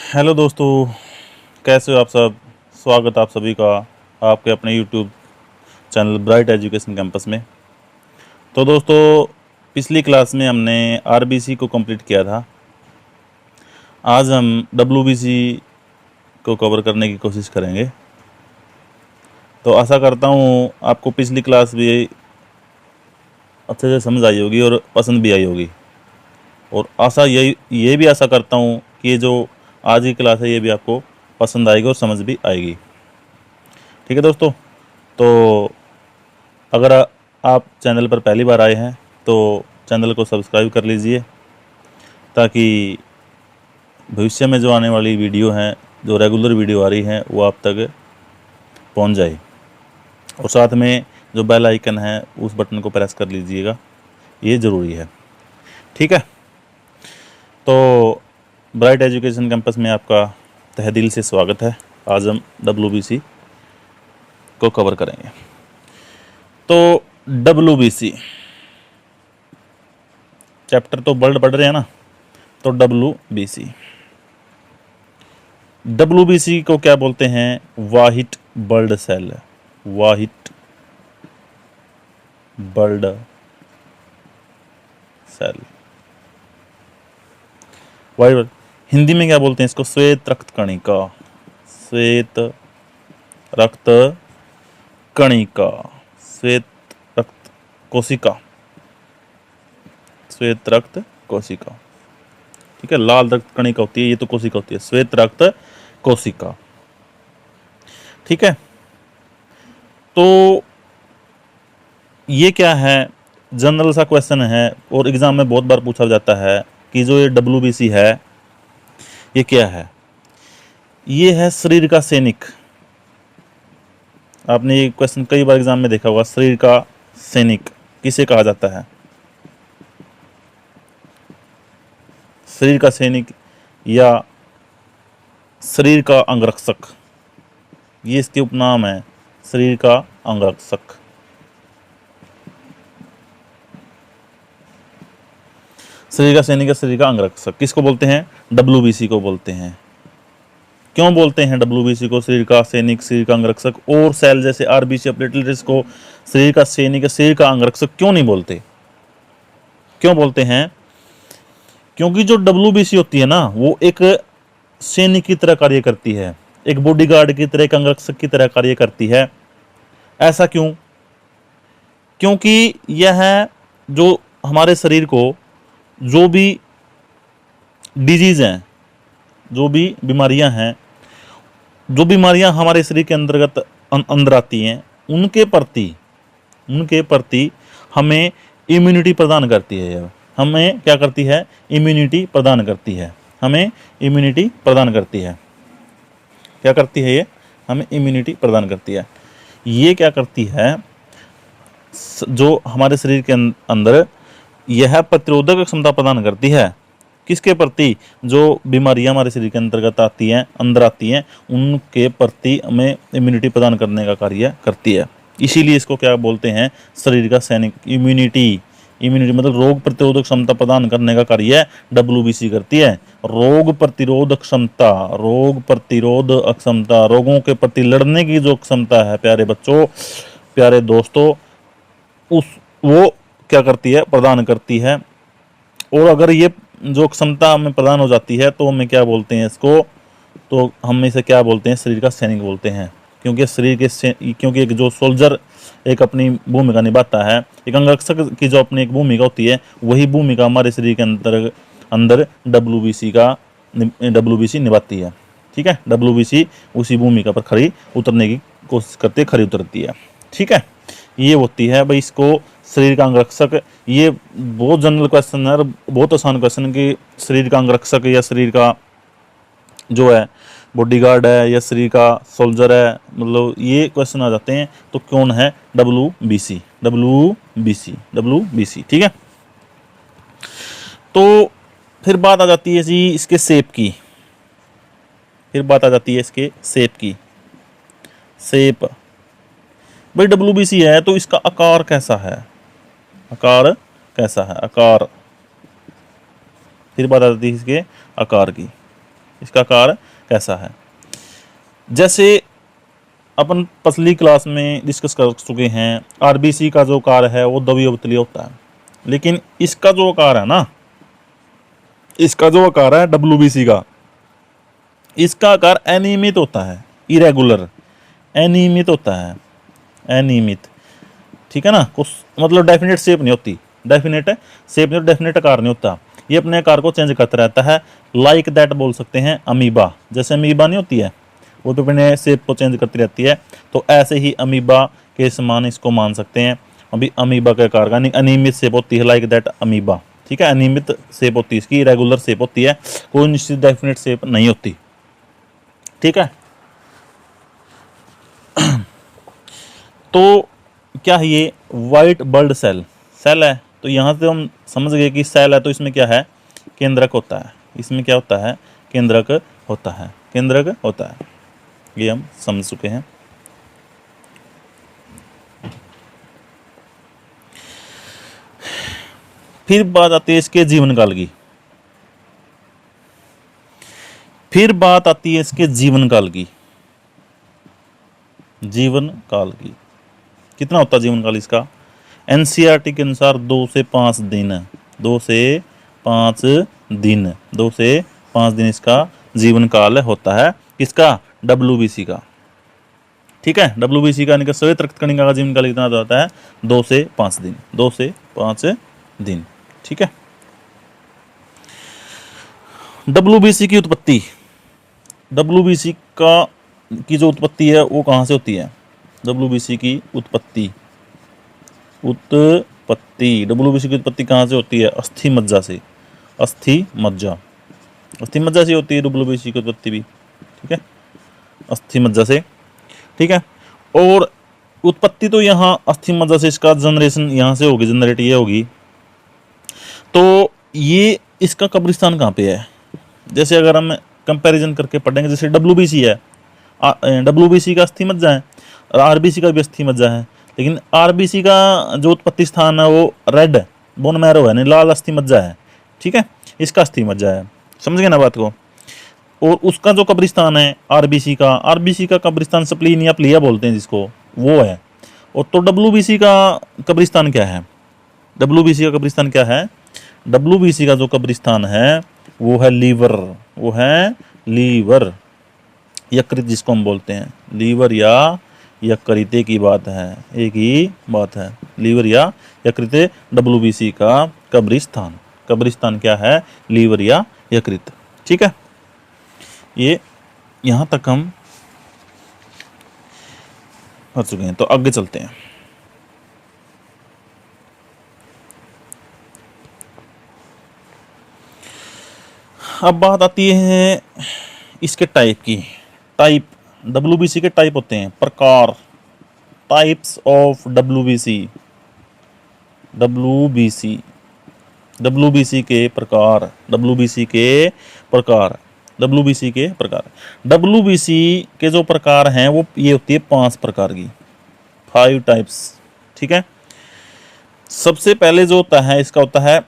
Hello दोस्तों, कैसे हो आप सब। स्वागत आप सभी का आपके अपने YouTube channel bright education campus में। तो दोस्तों, पिछली क्लास में हमने आरबीसी को कंप्लीट किया था। आज हम डब्ल्यूबीसी को कवर करने की कोशिश करेंगे। तो आशा करता हूँ आपको पिछली क्लास भी अच्छे से समझ आई होगी और पसंद भी आई होगी। और आशा ये भी आशा करता हूँ कि ये जो आज की क्लास है ये भी आपको पसंद आएगी और समझ भी आएगी। ठीक है दोस्तों, तो अगर आप चैनल पर पहली बार आए हैं तो चैनल को सब्सक्राइब कर लीजिए, ताकि भविष्य में जो आने वाली वीडियो हैं, जो रेगुलर वीडियो आ रही हैं, वो आप तक पहुंच जाए। और साथ में जो बेल आइकन है उस बटन को प्रेस कर लीजिएगा, ये ज़रूरी है। ठीक है, तो ब्राइट एजुकेशन कैंपस में आपका तहे दिल से स्वागत है। आज हम डब्ल्यूबीसी को कवर करेंगे। तो डब्ल्यूबीसी चैप्टर तो वर्ल्ड पढ़ रहे हैं ना, तो डब्ल्यूबीसी को क्या बोलते हैं? White blood cell. White blood cell, white. Hindi में क्या बोलते हैं इसको? श्वेत रक्त कणिका। श्वेत रक्त कणिका, श्वेत रक्त कोशिका, श्वेत रक्त कोशिका। ठीक है, लाल रक्त कणिका होती है, ये तो कोशिका होती है। श्वेत रक्त कोशिका। ठीक है, तो ये क्या है? जनरल सा क्वेश्चन है और एग्जाम में बहुत बार पूछा जाता है कि जो ये डब्ल्यूबीसी है ये क्या है? ये है शरीर का सैनिक। आपने ये क्वेश्चन कई बार एग्जाम में देखा होगा। शरीर का सैनिक किसे कहा जाता है? शरीर का सैनिक या शरीर का अंगरक्षक, ये इसके उपनाम है। शरीर का अंगरक्षक। शरीर का सैनिक या शरीर का अंगरक्षक किसको बोलते हैं? डब्ल्यूबीसी को बोलते हैं। क्यों बोलते हैं डब्ल्यूबीसी को शरीर का सैनिक, शरीर का अंगरक्षक? और सेल जैसे आरबीसी प्लेटलेट्स को शरीर का सैनिक या शरीर का अंगरक्षक क्यों नहीं बोलते? क्यों बोलते हैं? क्योंकि जो डब्ल्यूबीसी होती है ना, वो एक सैनिक की तरह कार्य करती है, एक बॉडीगार्ड की तरह, एक अंगरक्षक की तरह कार्य करती है। ऐसा क्यों? क्योंकि यह जो हमारे शरीर को जो भी डिजीज हैं, जो भी बीमारियां हैं, जो बीमारियां हमारे शरीर के अंतर्गत अंदर आती हैं, उनके प्रति हमें इम्यूनिटी प्रदान करती है। हमें क्या करती है? इम्यूनिटी प्रदान करती है। हमें इम्यूनिटी प्रदान करती है। क्या करती है ये? हमें इम्यूनिटी प्रदान करती है। ये क्या करती है? जो हमारे शरीर के अंदर यह प्रतिरोधक क्षमता प्रदान करती है। किसके प्रति? जो बीमारियां हमारे शरीर के अंतर्गत आती हैं, अंदर आती हैं, उनके प्रति हमें इम्यूनिटी प्रदान करने का कार्य करती है। इसीलिए इसको क्या बोलते हैं? शरीर का सैनिक। इम्यूनिटी मतलब रोग प्रतिरोधक क्षमता प्रदान करने का कार्य डब्ल्यूबीसी करती है। रोग प्रतिरोध क्षमता, रोगों के प्रति लड़ने की जो क्षमता है प्यारे बच्चों, प्यारे दोस्तों, वो क्या करती है? प्रदान करती है। और अगर ये जो क्षमता हमें प्रदान हो जाती है तो हमें क्या बोलते हैं इसको? तो हम इसे क्या बोलते हैं? शरीर का सैनिक बोलते हैं। क्योंकि एक जो सोल्जर एक अपनी भूमिका निभाता है, एक अंगरक्षक की जो अपनी एक भूमिका होती है, वही भूमिका हमारे शरीर के अंदर डब्ल्यूबीसी निभाती है। ठीक है, डब्ल्यूबीसी उसी भूमिका पर खरी उतरने की कोशिश करती है, खरी उतरती है। ठीक है, ये होती है भाई इसको शरीर का अंगरक्षक। ये बहुत जनरल क्वेश्चन है और बहुत आसान क्वेश्चन है कि शरीर का अंगरक्षक या शरीर का जो है बॉडीगार्ड है या शरीर का सोल्जर है, मतलब ये क्वेश्चन आ जाते हैं। तो कौन है? डब्ल्यूबीसी। ठीक है, तो फिर बात आ जाती है जी इसके शेप की। शेप भाई डब्ल्यूबीसी है तो इसका आकार कैसा है? आकार। फिर बात आ जाती है इसके आकार की। इसका आकार कैसा है। जैसे अपन पिछली क्लास में डिस्कस कर चुके हैं, आरबीसी का जो आकार है वो द्रव्य अवतलीय होता है, लेकिन इसका जो आकार है ना, इसका जो आकार है डब्ल्यूबीसी का, इसका आकार अनियमित होता है, इरेगुलर, अनियमित होता है, अनियमित, ठीक है ना। कुछ मतलब डेफिनेट शेप नहीं होती, डेफिनेट शेप नहीं, डेफिनेट आकार नहीं होता, ये अपने आकार को चेंज करता रहता है। लाइक दैट बोल सकते हैं अमीबा, जैसे अमीबा नहीं होती है वो तो अपने शेप को चेंज करती रहती है, तो ऐसे ही अमीबा के समान इसको मान सकते हैं। अभी अमीबा के आकार का अनियमित शेप होती है, लाइक दैट अमीबा, ठीक है, अनियमित शेप होती है इसकी, इरेगुलर शेप होती है, कोई निश्चित डेफिनेट शेप नहीं होती, ठीक है। तो क्या है ये वाइट ब्लड सेल, सेल है, तो यहाँ से हम समझ गए कि सेल है तो इसमें क्या है, केंद्रक होता है, इसमें क्या होता है, केंद्रक होता है, केंद्रक होता है, ये हम समझ चुके हैं। फिर बात आती है इसके जीवन काल की, फिर बात आती है इसके जीवन काल की, जीवन काल की कितना होता है जीवन काल इसका, एनसीईआरटी के अनुसार 2 से 5 दिन, 2 से 5 दिन, 2 से 5 दिन इसका जीवन काल होता है, किसका, डब्ल्यूबीसी का, ठीक है। डब्ल्यूबीसी का श्वेत रक्त कणिका का जीवन काल कितना होता है, 2 से 5 दिन, 2 से 5 दिन, ठीक है। डब्ल्यूबीसी की उत्पत्ति, डब्ल्यूबीसी का की जो उत्पत्ति है वो कहाँ से होती है, डब्ल्यूबीसी की उत्पत्ति, डब्ल्यूबीसी की उत्पत्ति कहाँ से होती है, अस्थि मज्जा से, अस्थि मज्जा, अस्थि मज्जा से होती है डब्ल्यूबीसी की उत्पत्ति भी, ठीक है, अस्थि मज्जा से, ठीक है। और उत्पत्ति तो यहाँ अस्थि मज्जा से, इसका जनरेशन यहाँ से होगी, जनरेट ये होगी, तो ये इसका कब्रिस्तान कहाँ पे है, जैसे अगर हम कंपैरिजन करके पढ़ेंगे, जैसे डब्ल्यूबीसी है, डब्ल्यूबीसी का अस्थि मज्जा है और आरबीसी का भी अस्थि मज्जा है, लेकिन आरबीसी का जो उत्पत्ति स्थान है वो रेड बोन मैरो है, नहीं लाल अस्थि मज्जा है, ठीक है, इसका अस्थि मज्जा है, समझ गए ना बात को। और उसका जो कब्रिस्तान है आरबीसी का कब्रिस्तान स्प्लीन या प्लिया बोलते हैं जिसको, वो है। और तो डब्ल्यूबीसी का कब्रिस्तान क्या है, डब्ल्यूबीसी का कब्रिस्तान क्या है, डब्ल्यूबीसी का जो कब्रिस्तान है वो है लीवर, वो है लीवर, यकृत जिसको हम बोलते हैं, लीवर या यकृत की बात है, एक ही बात है, लीवर या यकृत, डब्ल्यूबीसी का कब्रिस्तान, कब्रिस्तान क्या है, लीवर या यकृत, ठीक है। ये यहाँ तक हम कर चुके हैं, तो आगे चलते हैं। अब बात आती है इसके टाइप की, टाइप, डब्ल्यूबीसी के टाइप होते हैं, प्रकार, types of WBC, WBC, WBC के प्रकार, डब्ल्यूबीसी के प्रकार, डब्ल्यूबीसी के प्रकार, डब्ल्यूबीसी के जो प्रकार हैं वो ये होती है 5 प्रकार की, 5 टाइप्स, ठीक है। सबसे पहले जो होता है इसका होता है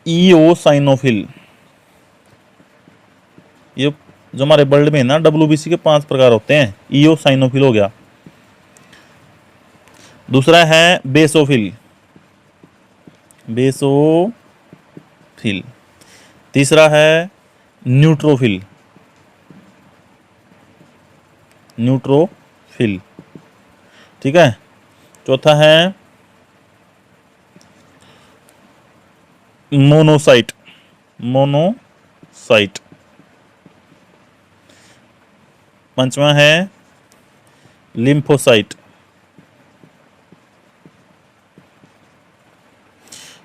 ईओसाइनोफिल, ये जो हमारे ब्लड में है ना, डब्ल्यूबीसी के 5 प्रकार होते हैं, ईओसाइनोफिल हो गया। दूसरा है बेसोफिल, बेसोफिल। तीसरा है न्यूट्रोफिल, न्यूट्रोफिल, ठीक है। चौथा है मोनोसाइट, मोनोसाइट। पांचवा है लिम्फोसाइट।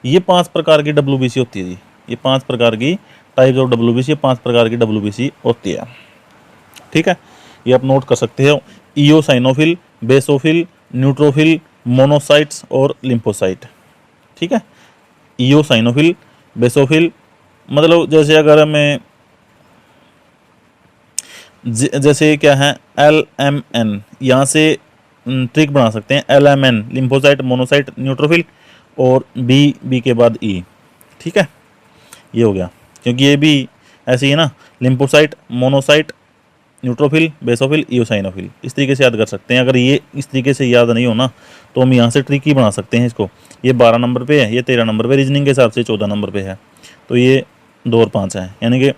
ये 5 प्रकार की डब्ल्यूबीसी होती है जी, ये 5 प्रकार की टाइप्स ऑफ डब्ल्यूबीसी, 5 प्रकार की डब्ल्यूबीसी होती है, ठीक है। ये आप नोट कर सकते हो, ईओसाइनोफिल, बेसोफिल, न्यूट्रोफिल, मोनोसाइट्स और लिम्फोसाइट, ठीक है। ईओसाइनोफिल, बेसोफिल, मतलब जैसे अगर हमें जैसे क्या है LMN, यहाँ से ट्रिक बना सकते हैं, LMN लिम्फोसाइट, मोनोसाइट, न्यूट्रोफिल और बी के बाद E, ठीक है, ये हो गया, क्योंकि ये भी ऐसे ही है ना, लिम्फोसाइट, मोनोसाइट, न्यूट्रोफिल, बेसोफिल, इयोसाइनोफिल, इस तरीके से याद कर सकते हैं। अगर ये इस तरीके से याद नहीं हो ना तो हम यहाँ से ट्रिकी बना सकते हैं इसको। ये 12 नंबर पे है, ये 13 नंबर पे, रीजनिंग के हिसाब से 14 नंबर पे है, तो ये 2 और 5 है, यानी कि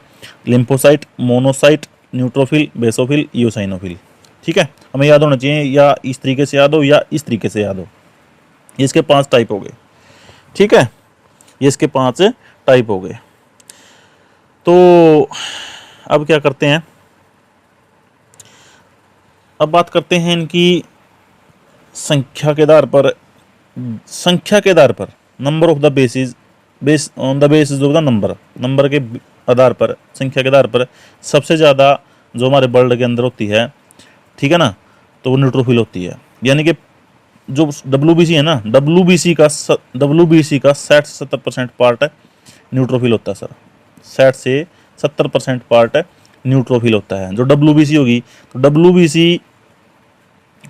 लिम्फोसाइट, मोनोसाइट, न्यूट्रोफिल, बेसोफिल, इयोसाइनोफिल। ठीक है, हमें याद होना चाहिए, या इस तरीके से याद हो या इस तरीके से याद हो। ये इसके 5 टाइप हो गए। ठीक है, ये इसके 5 टाइप हो गए। तो अब क्या करते हैं, अब बात करते हैं इनकी संख्या के आधार पर। संख्या के आधार पर, number of the basis, base on the basis of the number, number के आधार पर, संख्या के आधार पर सबसे ज़्यादा जो हमारे वर्ल्ड के अंदर होती है, ठीक है ना, तो वो न्यूट्रोफिल होती है। यानी कि जो WBC है ना, WBC का 60 से 70% पार्ट न्यूट्रोफिल होता है सर। 60 से 70% पार्ट न्यूट्रोफिल होता है। जो WBC होगी, तो WBC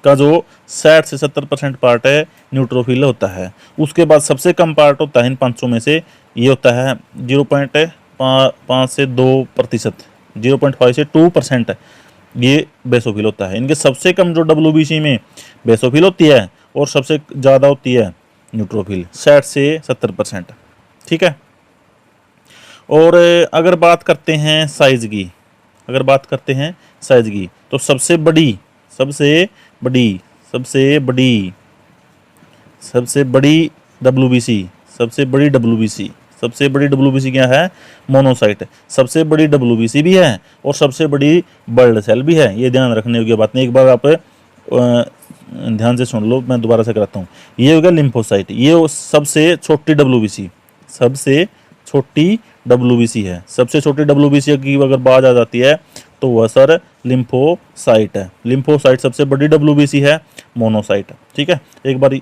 का जो 60 से 70% पार्ट है न्यूट्रोफिल होता है। उसके बाद सबसे कम पार्ट होता है इन 500 में से, ये होता है 0.5 से 2%, 0.5 से 2%, ये बेसोफिल होता है। इनके सबसे कम जो WBC में बेसोफिल होती है और सबसे ज़्यादा होती है न्यूट्रोफिल, 60 से 70%। ठीक है, और अगर बात करते हैं साइज़ की, अगर बात करते हैं साइज़ की, तो सबसे बड़ी WBC क्या है, मोनोसाइट। सबसे बड़ी WBC भी है और सबसे बड़ी बल्ड सेल भी है, ये ध्यान रखने योग्य बात नहीं। एक बार आप ध्यान से सुन लो, मैं दोबारा से कराता हूँ। ये हो गया लिम्फोसाइट, ये सबसे छोटी WBC, सबसे छोटी WBC है। सबसे छोटी WBC की अगर बात आ जाती है तो वह सर लिम्फोसाइट है। लिम्फोसाइट सबसे बड़ी WBC है, मोनोसाइट। ठीक है, एक बार।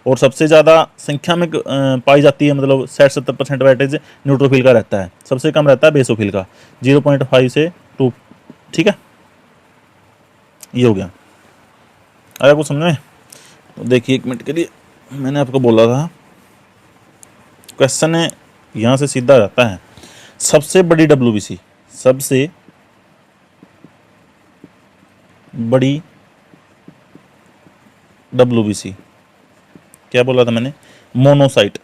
और सबसे ज़्यादा संख्या में पाई जाती है, मतलब 60-70% वेटेज न्यूट्रोफिल का रहता है, सबसे कम रहता है बेसोफिल का, 0.5 से 2। ठीक है, ये हो गया। आया कुछ समझ में? तो देखिए 1 मिनट के लिए, मैंने आपको बोला था क्वेश्चन है यहाँ से सीधा जाता है। सबसे बड़ी WBC, सबसे बड़ी WBC क्या बोला था मैंने, मोनोसाइट,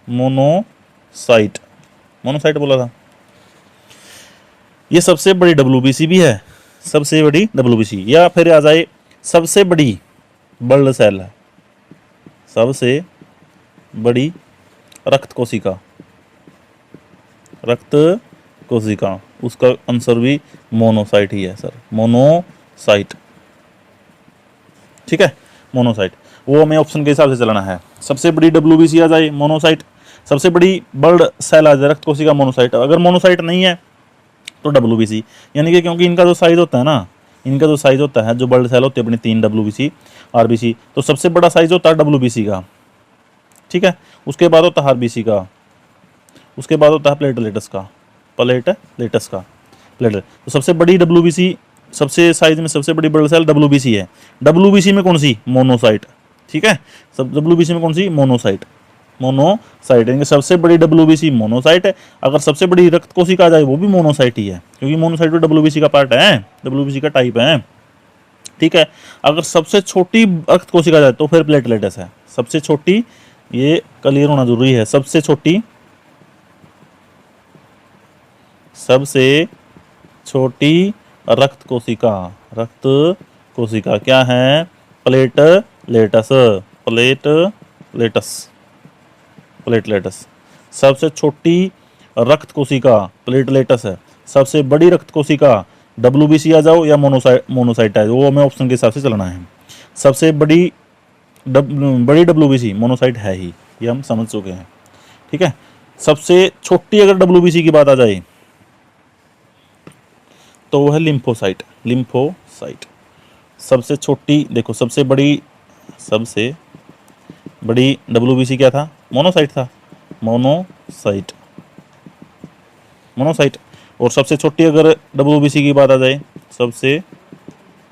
मोनोसाइट बोला था। ये सबसे बड़ी WBC भी है, सबसे बड़ी WBC, या फिर आ जाए सबसे बड़ी बल्ड सेल है, सबसे बड़ी रक्त कोशिका, उसका आंसर भी मोनोसाइट ही है सर, मोनोसाइट। ठीक है, मोनोसाइट, वो हमें ऑप्शन के हिसाब से चलाना है। सबसे बड़ी WBC आ जाए मोनोसाइट, सबसे बड़ी बल्ड सेल आ जाए रक्त कोशिका, मोनोसाइट। अगर मोनोसाइट नहीं है तो WBC, यानी कि क्योंकि इनका जो साइज होता है ना, इनका जो साइज होता है, जो बल्ड सेल होती है अपनी 3 WBC RBC, तो सबसे बड़ा साइज होता है WBC का। ठीक है, उसके बाद होता है RBC का, उसके बाद होता है प्लेटलेट्स का, प्लेटलेट। तो सबसे बड़ी WBC, सबसे साइज में सबसे बड़ी बल्ड सेल WBC है। WBC में कौन सी, मोनोसाइट। ठीक है, सब WBC में कौन सी, मोनोसाइट, यानी सबसे बड़ी WBC मोनोसाइट है। अगर सबसे बड़ी रक्त कोशिका आ जाए वो भी मोनोसाइट ही है, क्योंकि मोनोसाइट भी WBC का पार्ट है, WBC का टाइप है। ठीक है, अगर सबसे छोटी रक्त कोशिका आ जाए तो फिर प्लेटलेट्स है। सबसे छोटी, ये क्लियर होना जरूरी है, सबसे छोटी रक्त कोशिका क्या है, प्लेटलेट्स। सबसे छोटी रक्त कोशिका प्लेटलेट्स है। सबसे बड़ी रक्त कोशिका WBC आ जाओ या मोनोसाइट है, वो हमें ऑप्शन के हिसाब से चलना है। सबसे बड़ी WBC मोनोसाइट है ही, ये हम समझ चुके हैं। ठीक है, सबसे छोटी अगर WBC की बात आ जाए तो वो है लिम्फोसाइट। सबसे छोटी, देखो सबसे बड़ी WBC क्या था, मोनोसाइट था, मोनोसाइट। और सबसे छोटी अगर WBC की बात आ जाए, सबसे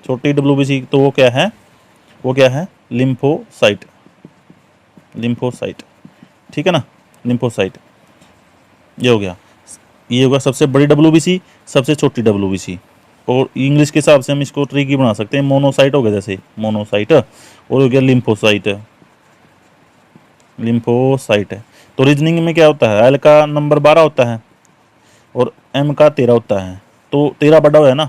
छोटी WBC, तो वो क्या है, लिम्फोसाइट। ठीक है ना, लिम्फोसाइट। ये हो गया, ये होगा सबसे बड़ी WBC, सबसे छोटी WBC। और इंग्लिश के हिसाब से हम इसको ट्रिकी बना सकते हैं। मोनोसाइट हो गया, जैसे मोनोसाइट, और हो गया लिम्फोसाइट। लिम्फोसाइट है। तो रीजनिंग में क्या होता है, L का नंबर 12 होता है और M का 13 होता है। तो 13 बड़ा है ना,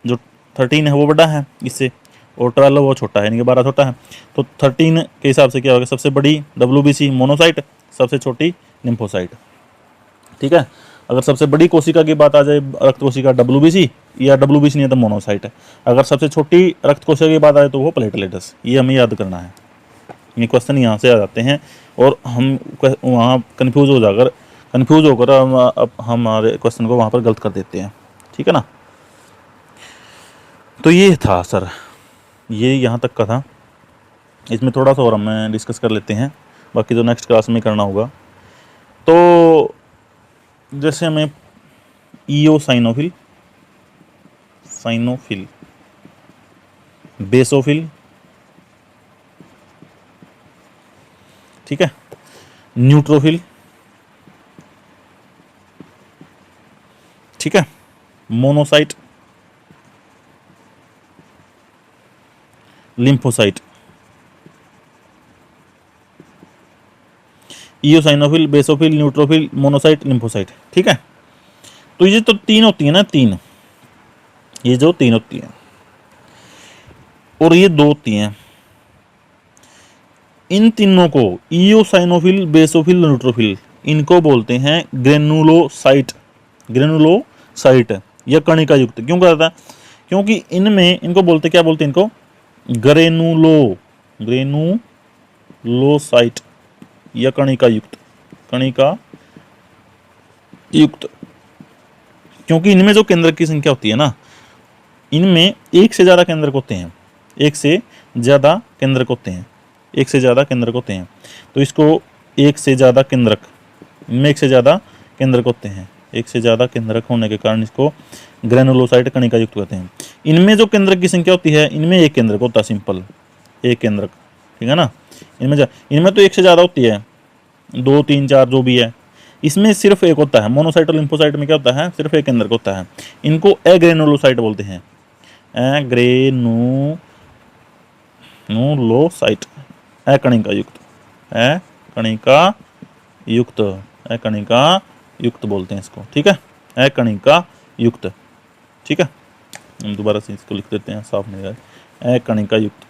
जो 13 है वो बड़ा है इससे, और 12 वो छोटा है, यानी कि 12 छोटा है। तो 13 के हिसाब से क्या होगा, सबसे बड़ी WBC मोनोसाइट, सबसे छोटी लिम्फोसाइट। ठीक है, अगर सबसे बड़ी कोशिका की बात आ जाए, रक्त कोशिका WBC, या WBC नहीं है तो मोनोसाइट है। अगर सबसे छोटी रक्त कोशिका की बात आए तो वो प्लेटलेट्स। ये हमें याद करना है, ये क्वेश्चन यहाँ से आ जाते हैं और हम वहाँ कंफ्यूज होकर अब हमारे क्वेश्चन को वहाँ पर गलत कर देते हैं। ठीक है ना। तो ये था सर, ये यहाँ तक का था। इसमें थोड़ा सा और हम डिस्कस कर लेते हैं, बाकी तो नेक्स्ट क्लास में करना होगा। तो जैसे हमें ईओसाइनोफिल, साइनोफिल, बेसोफिल, ठीक है, न्यूट्रोफिल, ठीक है, monocyte, lymphocyte, ईओसाइनोफिल, basophil, neutrophil, monocyte, lymphocyte. ठीक है, तो ये तो 3 होती है ना, 3, ये जो 3 होती है और ये 2 होती हैं। इन तीनों को, ईओसाइनोफिल, बेसोफिल, न्यूट्रोफिल, इनको बोलते हैं ग्रेनुलोसाइट। ग्रेनुलोसाइट या कणिका युक्त। क्यों कहता है, क्योंकि इनमें, इनको बोलते, क्या बोलते हैं इनको, ग्रेनुलोसाइट या कणिका युक्त, कणिका युक्त। क्योंकि इनमें जो केंद्रक की संख्या होती है ना, इनमें एक से ज्यादा केंद्रक होते हैं, एक से ज्यादा केंद्रक होते हैं, एक से ज्यादा केंद्रक होते हैं। तो इसको एक से ज्यादा केंद्रक, इनमें एक से ज्यादा केंद्रक होते हैं, एक से ज्यादा केंद्रक होने के कारण इसको ग्रेनुलोसाइट कणिका युक्त कहते हैं। इनमें जो केंद्रक की संख्या होती है, इनमें एक केंद्रक होता है, सिंपल एक केंद्रक। ठीक है ना। इनमें तो एक से ज्यादा होती है, 2, 3, 4 जो भी है। इसमें सिर्फ एक होता है। मोनोसाइट और लिम्फोसाइट में क्या होता है, सिर्फ एक केंद्रक होता है। इनको एग्रेनुलोसाइट बोलते हैं, एग्रेनुलोसाइट, कणिका युक्त, कणिका युक्त, कणिका युक्त बोलते हैं इसको। ठीक है, कणिका युक्त। ठीक है, हम दोबारा से इसको लिख देते हैं, साफ नहीं रहा, कणिका युक्त,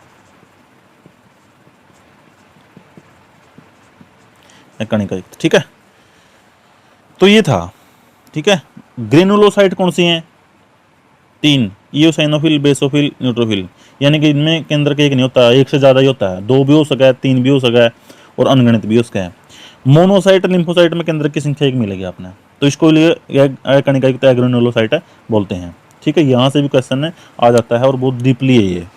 कणिका युक्त। ठीक है, तो ये था। ठीक है, ग्रेनुलोसाइट कौन सी हैं, 3, ईओसाइनोफिल, बेसोफिल, न्यूट्रोफिल। यानी कि इनमें केंद्रक एक नहीं होता, एक से ज्यादा ही होता है, 2 भी हो सका है, 3 भी हो सका है और अनगणित भी हो सका है। मोनोसाइट, लिम्फोसाइट में केंद्रक की संख्या एक मिलेगी आपने, तो इसको लिए कणिका युक्त ग्रेनुलोसाइट बोलते हैं। ठीक है, यहाँ से भी क्वेश्चन आ जाता है और बहुत डीपली है ये।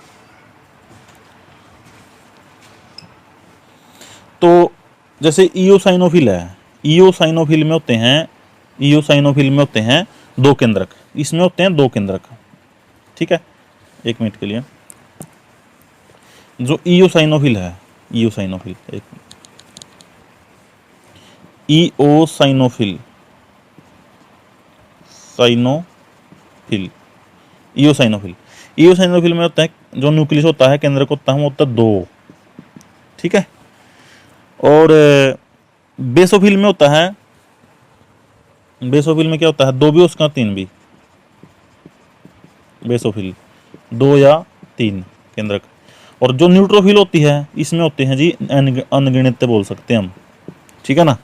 तो जैसे ईओसाइनोफिल है, ईओसाइनोफिल में होते हैं, ईओसाइनोफिल में होते हैं 2 केंद्रक, इसमें होते हैं 2 केंद्रक। ठीक है, 1 मिनट के लिए। जो ईओसाइनोफिल है, ईओसाइनोफिल, एक ईओसाइनोफिल, साइनोफिल, ईओसाइनोफिल, ईओसाइनोफिल में होता है, जो न्यूक्लियस होता है, केंद्रक होता है, वो होता है 2। ठीक है, और बेसोफिल में होता है, बेसोफिल में क्या होता है, 2 भी उसका 3 भी, बेसोफिल 2 या 3 केंद्रक। और जो न्यूट्रोफिल होती है, इसमें होते हैं जी अनगिनत बोल सकते हैं हम। ठीक है ना,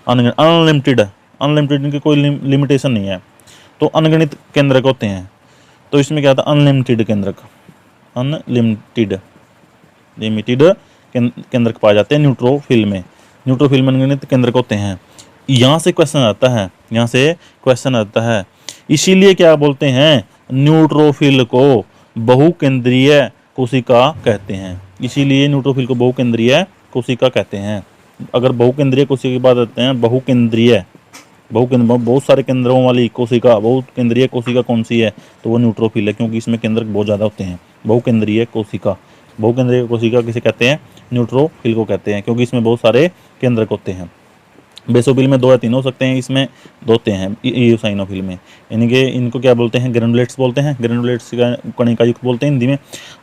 अनलिमिटेड, अनलिमिटेड की कोई लिमिटेशन नहीं है, तो अनगिनत केंद्रक होते हैं। तो इसमें क्या था, अनलिमिटेड केंद्रक, अनलिमिटेड, लिमिटेड केंद्रक पाए जाते हैं न्यूट्रोफिल में। न्यूट्रोफिल में अनगिनत केंद्रक होते हैं। यहाँ से क्वेश्चन आता है, यहाँ से क्वेश्चन आता है, इसीलिए क्या बोलते हैं, न्यूट्रोफिल को बहुकेंद्रीय कोशिका कहते हैं। इसीलिए न्यूट्रोफिल को बहुकेंद्रीय कोशिका कहते हैं। अगर बहुकेंद्रीय कोशिका की बात करते हैं, बहुकेंद्रीय, बहुत सारे केंद्रों वाली कोशिका, बहुकेंद्रीय कोशिका कौन सी है, तो वो न्यूट्रोफिल है, क्योंकि इसमें केंद्रक बहुत ज़्यादा होते हैं। बहुकेंद्रीय कोशिका, बहुकेंद्रीय कोशिका किसे कहते हैं, न्यूट्रोफिल को कहते हैं, क्योंकि इसमें बहुत सारे केंद्रक होते हैं। बेसोफिल में 2 या 3 हो सकते हैं, इसमें 2 हैं ईओसाइनोफिल में, यानी कि इनको क्या बोलते हैं, ग्रेनुलेट्स बोलते हैं, ग्रेनुलेट्स का कणिका युक्त बोलते हैं हिंदी में।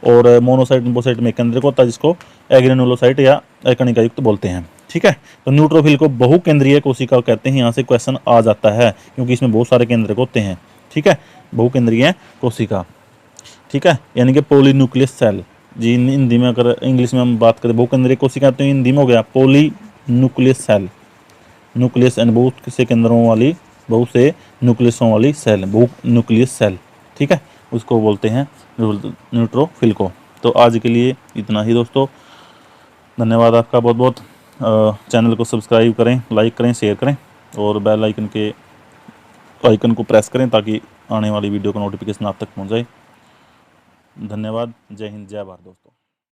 और मोनोसाइट लिम्फोसाइट में केंद्रक होता है जिसको एग्रेनुलोसाइट या कणिका युक्त बोलते हैं। ठीक है, तो न्यूट्रोफिल को बहुकेंद्रीय कोशिका कहते हैं। यहाँ से क्वेश्चन आ जाता है क्योंकि इसमें बहुत सारे केंद्रक होते हैं। ठीक है, बहुकेंद्रीय कोशिका। ठीक है, यानी कि पॉलीन्यूक्लियस सेल जी, हिंदी में अगर इंग्लिश में हम बात करें बहुकेंद्रीय कोशिका तो हिंदी में हो गया पॉलीन्यूक्लियस सेल। न्यूक्लियस एंड बहुत से केंद्रों वाली, बहुत से न्यूक्लियसों वाली सेल, बहु न्यूक्लियस सेल। ठीक है, उसको बोलते हैं न्यूट्रोफिल को। तो आज के लिए इतना ही दोस्तों, धन्यवाद आपका बहुत बहुत। चैनल को सब्सक्राइब करें, लाइक करें, शेयर करें और बेल आइकन को प्रेस करें ताकि आने वाली वीडियो का नोटिफिकेशन आप तक पहुंच जाए। धन्यवाद। जय हिंद, जय भारत दोस्तों।